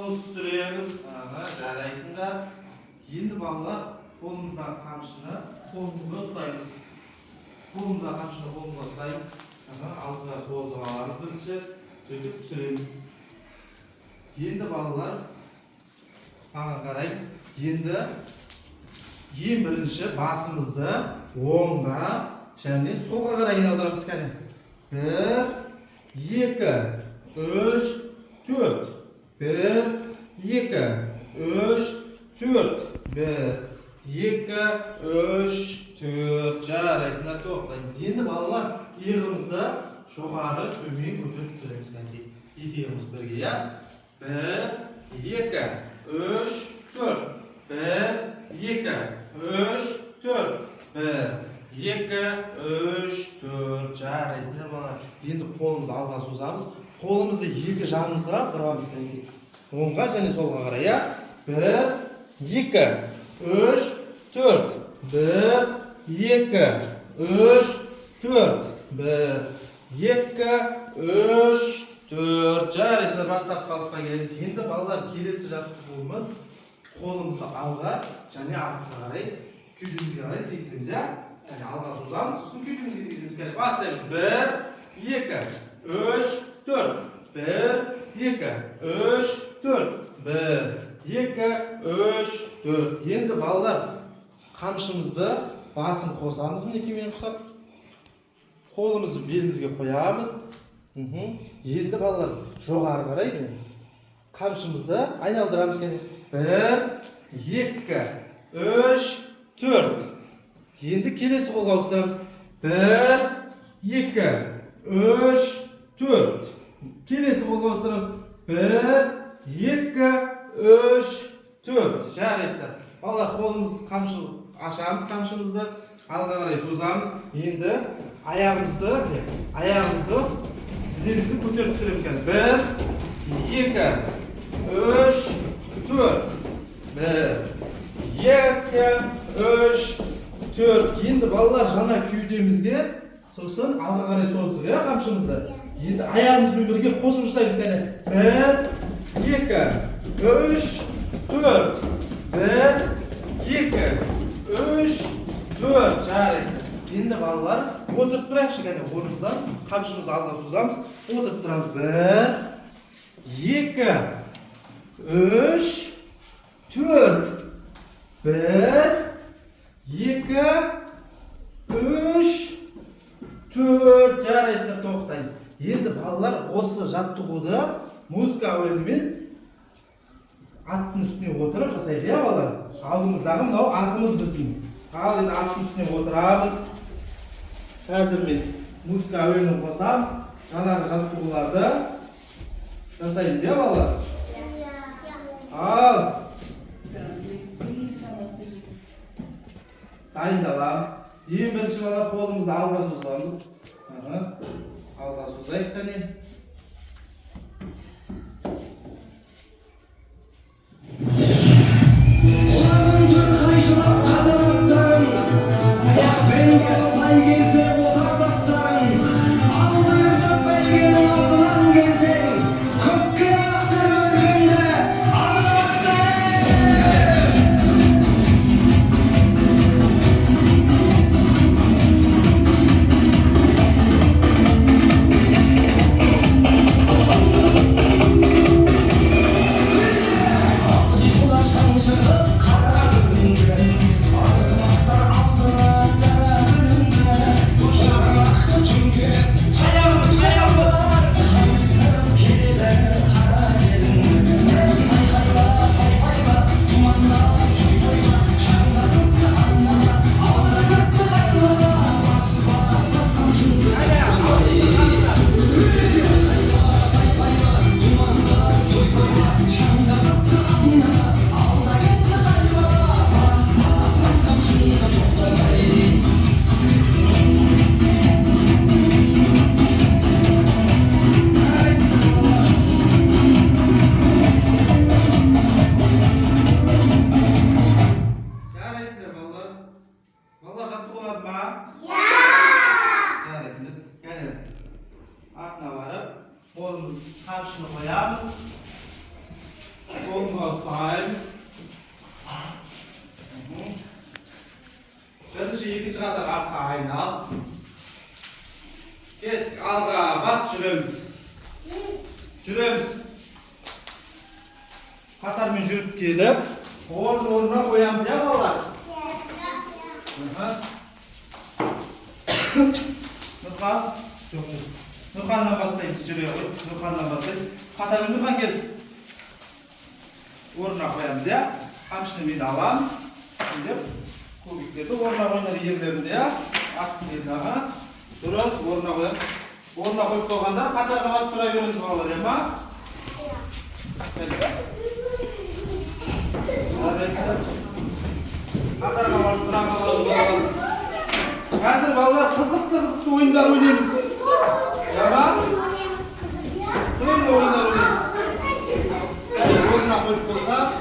Süremiz жарайсыңдар. Енді балалар қолымыздағы қамшыны қолымызға ұстаймыз. Қолымыздағы қамшыны қолымызға ұстаймыз. Алдыға созып аламыз бірінші, сөйтіп түсіреміз. Енді балалар маған қараймыз. Енді ең бірінші басымызды оңға және солға қарай айналдырамыз. 1, 2, 3, 4. 1, 2, 3, 4. 1, 2, 3, 4. Жарайсыңдар, тоқтаймыз. Енді балалар иығымызды жоғары төмен көтеріп түсіреміз. Екеуміз бірге. 1, 2, 3, 4. 1, 2, 3, 4. 1, 2, 3, 4. Жарайсыңдар балалар. Енді қолымызды алға созамыз. Қолымызды екі жанымызға бұрамыз. Оңға және солға қарай. 1, 2, 3, 4. 1, 2, 3, 4. 1, 2, 3, 4. Жарайсыздар, бастап қалыпқа келеміз. Енді балалар келесі жаттығуымыз қолымызды алға және артқа қарай, кеудемізге қарай тигіземіз. Яғни алға созамыз, сосын кеудемізге тигіземіз. Бастаймыз. 1, 2, 3, 4. 1, 2, 3, 4. 1, 2, 3, 4. Енді балалар қамшымызды басын қосамыз. Мінекеймен қосап. Қолымызды белімізге қоямыз. Енді балалар жоғары қарай қамшымызды айналдырамыз. 1, 2, 3, 4. Енді келесі қолға ауыстырамыз. 1, 2, 3, 4. Келесі қолға ауыстырамыз. 1, 2, 3, 4. Жарайсыздар. Балалар қолымызды ашамыз, қамшымызды алға қарай созамыз. Енді аяғымызды тіземізді көтеріп түсіреміз. 1, 2, 3, 4. 1, 2, 3, 4. Енді балалар жаңа кеудемізге сосын алға қарай создық, қамшымызды. Енді аяғымызбен бірге қосып жасаймыз. 1, 2, 3, 4. 1, 2, 3, 4. Жарайсыздар. Енді балалар отырып тұрайықшы. Орнымыздан қамшымызды алға созамыз. Отырып тұрамыз. 1, 2, 3, 4. 1, 2, 3, 4. Жарайсыздар, тоқтаймыз. Енді балалар осы жаттығуды музыка әуенімен аттың үстіне отырып жасайық, балалар. Алдымыздағы мынау артымыз біздің. Ал енді аттың үстіне отырамыз. Қазір мен музыка әуенін қосам, жаңағы жаттығуларды жасаймыз, балалар. Ал дайындаламыз. Ең бірінші балалар қолымызды алға созамыз. Алға созайық. Артына барып, қолымыз қамшыны қоямыз. basayım. Kardeşi ikinci kadar arka aynı al. Git alga bas şuremiz. Şuremiz. Katarmen jürüp gelip oruna koyamız ya babalar. Nurkan. Yok. Nurkan'dan basayım şuraya koy. Nurkan'dan basayım. Katarmen Nurkan gel. Oruna koyamız ya. Kamçını alalım. Gidip kubikleri oruna koyunları yerlerinde ya. Aktivite daha. Duruz oruna koyalım. Oruna koyup koyganlar katar kapat duraverimiz kalır ya. Katar kapat duraverimiz. Hazır vallahi kızıklı oyunlar oynayalım. Ya böyle oyunlar oynayalım. Oruna koyup koysa